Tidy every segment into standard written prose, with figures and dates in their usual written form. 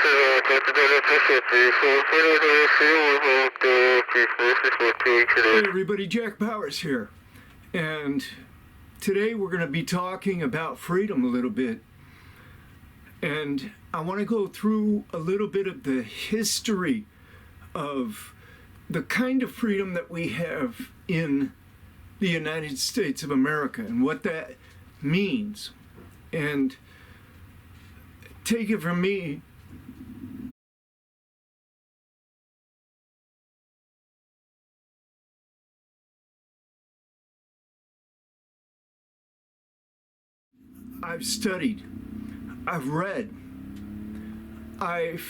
Hey everybody, Jack Powers here, and today we're going to be talking about freedom a little bit, and I want to go through a little bit of the history of the kind of freedom that we have in the United States of America and what that means. And take it from me, I've studied, I've read, I've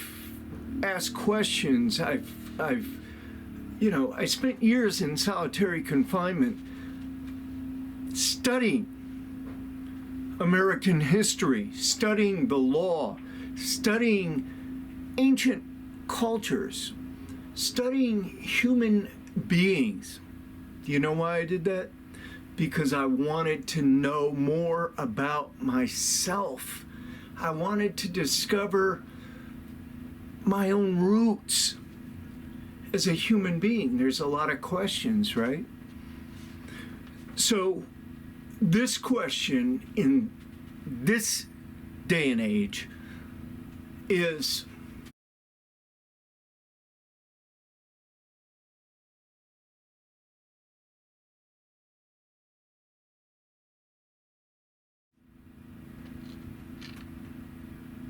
asked questions, I spent years in solitary confinement studying American history, studying the law, studying ancient cultures, studying human beings. Do you know why I did that? Because I wanted to know more about myself. I wanted to discover my own roots as a human being. There's a lot of questions, right? So this question in this day and age is,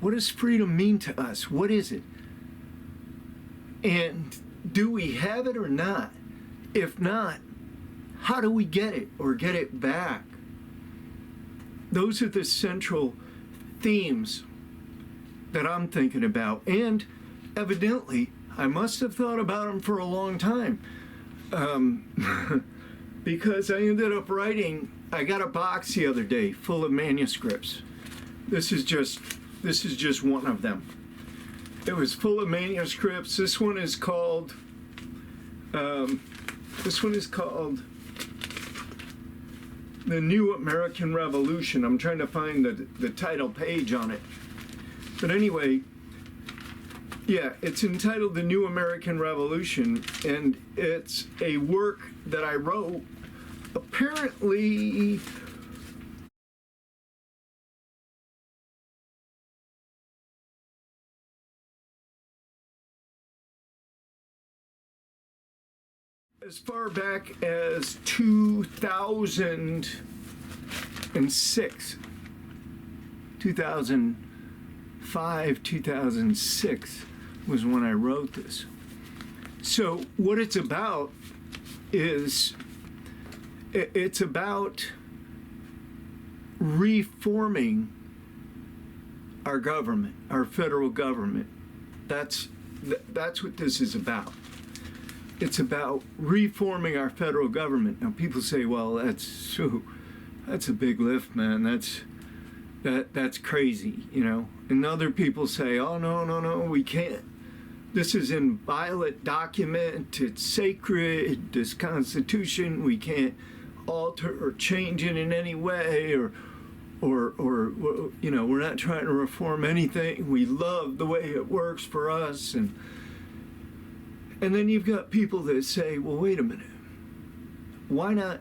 what does freedom mean to us? What is it? And do we have it or not? If not, how do we get it or get it back? Those are the central themes that I'm thinking about. And evidently, I must have thought about them for a long time. Because I ended up writing, I got a box the other day full of manuscripts. This is just one of them. It was full of manuscripts. This one is called The New American Revolution. I'm trying to find the title page on it. But anyway, yeah, it's entitled The New American Revolution, and it's a work that I wrote apparently as far back as 2006, 2005, 2006 was when I wrote this. So what it's about is, it's about reforming our government, our federal government. That's what this is about. It's about reforming our federal government. Now people say, well, that's a big lift, man. That's crazy, you know. And other people say, oh, no, we can't. This is an inviolate document. It's sacred, this Constitution. We can't alter or change it in any way, or you know, we're not trying to reform anything. We love the way it works for us. And then you've got people that say, well, wait a minute. Why not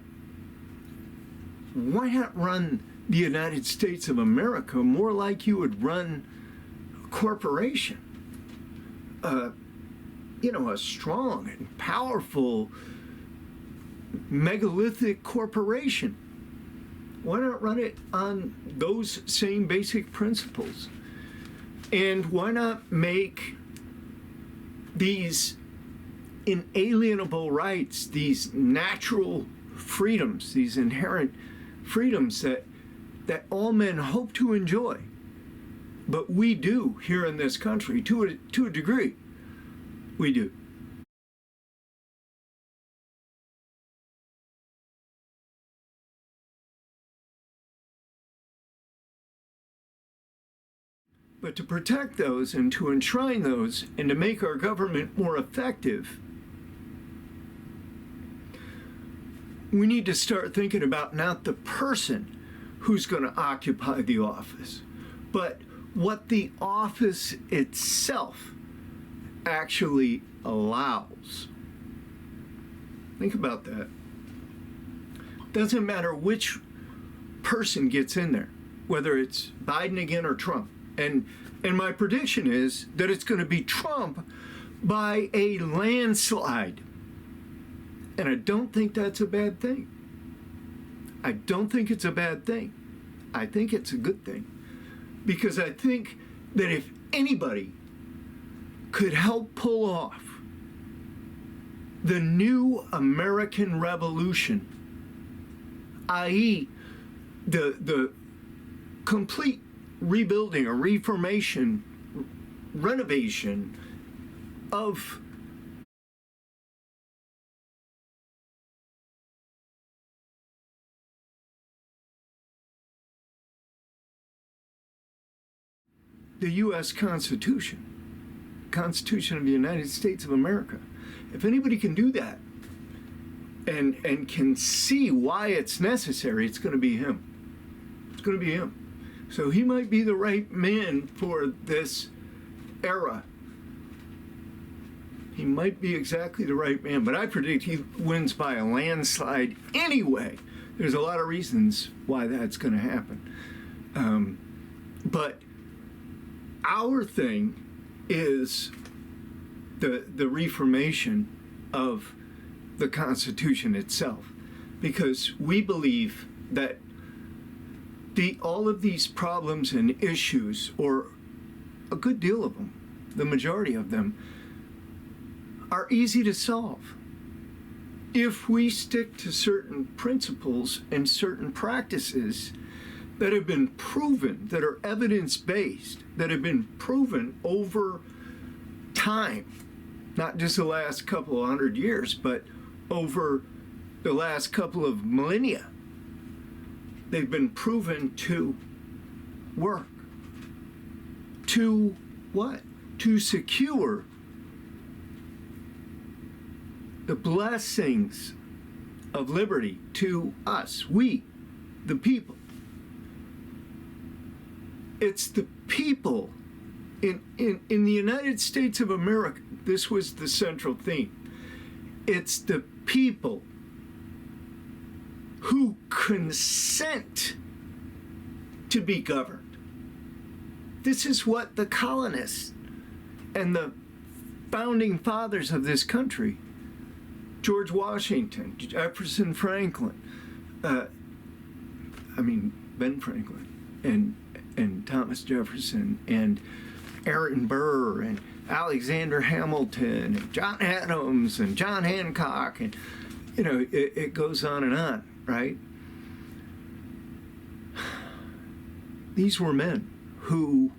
run the United States of America more like you would run a corporation? You know, a strong and powerful megalithic corporation. Why not run it on those same basic principles? And why not make these inalienable rights, these natural freedoms, these inherent freedoms that all men hope to enjoy, but we do here in this country to a degree. We do. But to protect those and to enshrine those and to make our government more effective, we need to start thinking about not the person who's going to occupy the office, but what the office itself actually allows. Think about that. Doesn't matter which person gets in there, whether it's Biden again or Trump. And my prediction is that it's going to be Trump by a landslide. And I don't think that's a bad thing. I don't think it's a bad thing. I think it's a good thing. Because I think that if anybody could help pull off the new American Revolution, i.e., the complete rebuilding or reformation, renovation of the U.S. Constitution of the United States of America. If anybody can do that and can see why it's necessary, it's going to be him. It's going to be him. So he might be the right man for this era. He might be exactly the right man, but I predict he wins by a landslide anyway. There's a lot of reasons why that's going to happen. But our thing is the reformation of the Constitution itself, because we believe that all of these problems and issues, or a good deal of them, the majority of them, are easy to solve if we stick to certain principles and certain practices that have been proven, that are evidence-based, that have been proven over time, not just the last couple of 100 years, but over the last couple of millennia. They've been proven to work. To what? To secure the blessings of liberty to us, we, the people. It's the people in the United States of America. This was the central theme. It's the people who consent to be governed. This is what the colonists and the founding fathers of this country, George Washington, Jefferson Franklin, Ben Franklin, and Thomas Jefferson, and Aaron Burr, and Alexander Hamilton, and John Adams, and John Hancock, and it goes on, right? These were men who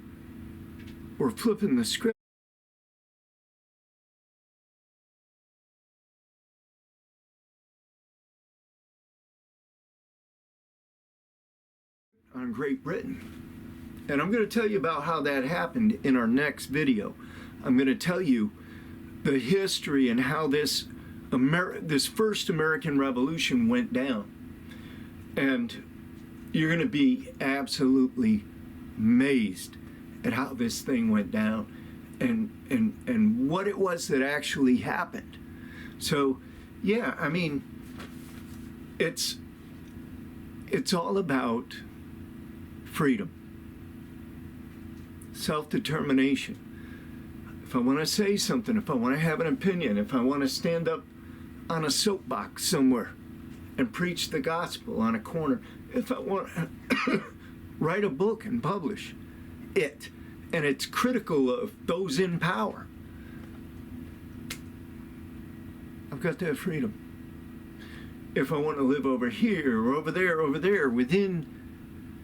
were flipping the script on Great Britain. And I'm going to tell you about how that happened in our next video. I'm going to tell you the history and how this first American Revolution went down. And you're going to be absolutely amazed at how this thing went down and what it was that actually happened. So, yeah, it's all about freedom, self-determination. If I want to say something, if I want to have an opinion, if I want to stand up on a soapbox somewhere and preach the gospel on a corner, if I want to write a book and publish it, and it's critical of those in power, I've got that freedom. If I want to live over here or over there, within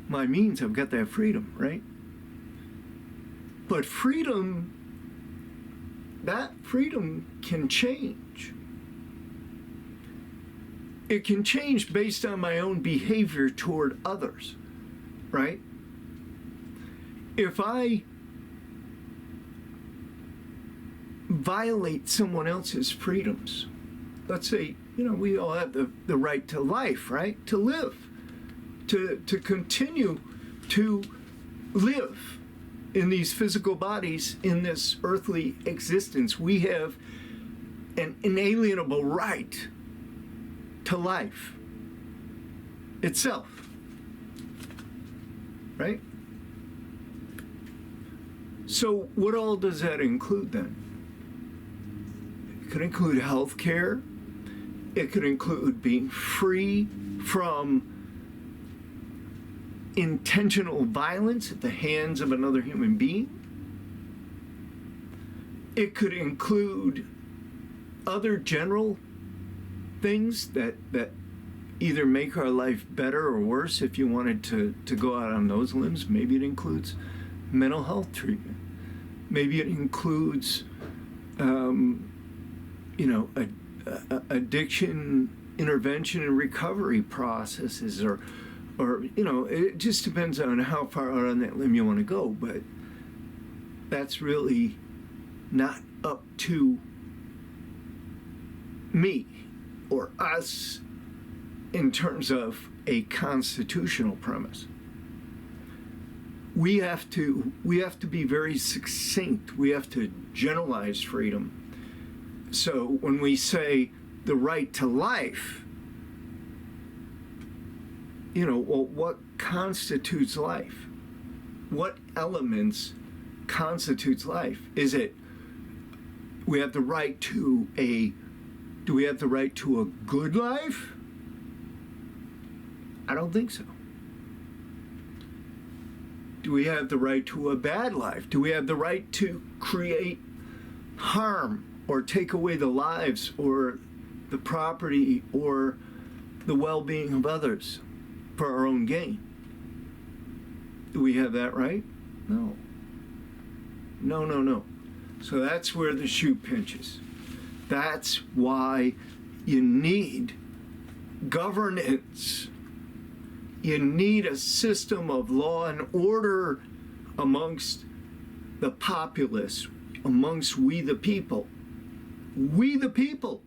my means, I've got that freedom, right? But freedom, that freedom can change. It can change based on my own behavior toward others, right? If I violate someone else's freedoms, let's say, we all have the right to life, right? To live, to continue to live in these physical bodies, in this earthly existence, we have an inalienable right to life itself. Right? So what all does that include then? It could include health care. It could include being free from intentional violence at the hands of another human being. It could include other general things that either make our life better or worse. If you wanted to go out on those limbs, maybe it includes mental health treatment. Maybe it includes, addiction intervention and recovery processes, or it just depends on how far out on that limb you want to go. But that's really not up to me or us in terms of a constitutional premise. We have to be very succinct. We have to generalize freedom. So when we say the right to life, what constitutes life? What elements constitutes life? Is it we have the right to do we have the right to a good life? I don't think so. Do we have the right to a bad life? Do we have the right to create harm or take away the lives or the property or the well-being of others for our own gain? Do we have that right? No. No. So that's where the shoe pinches. That's why you need governance. You need a system of law and order amongst the populace, amongst we the people. We the people.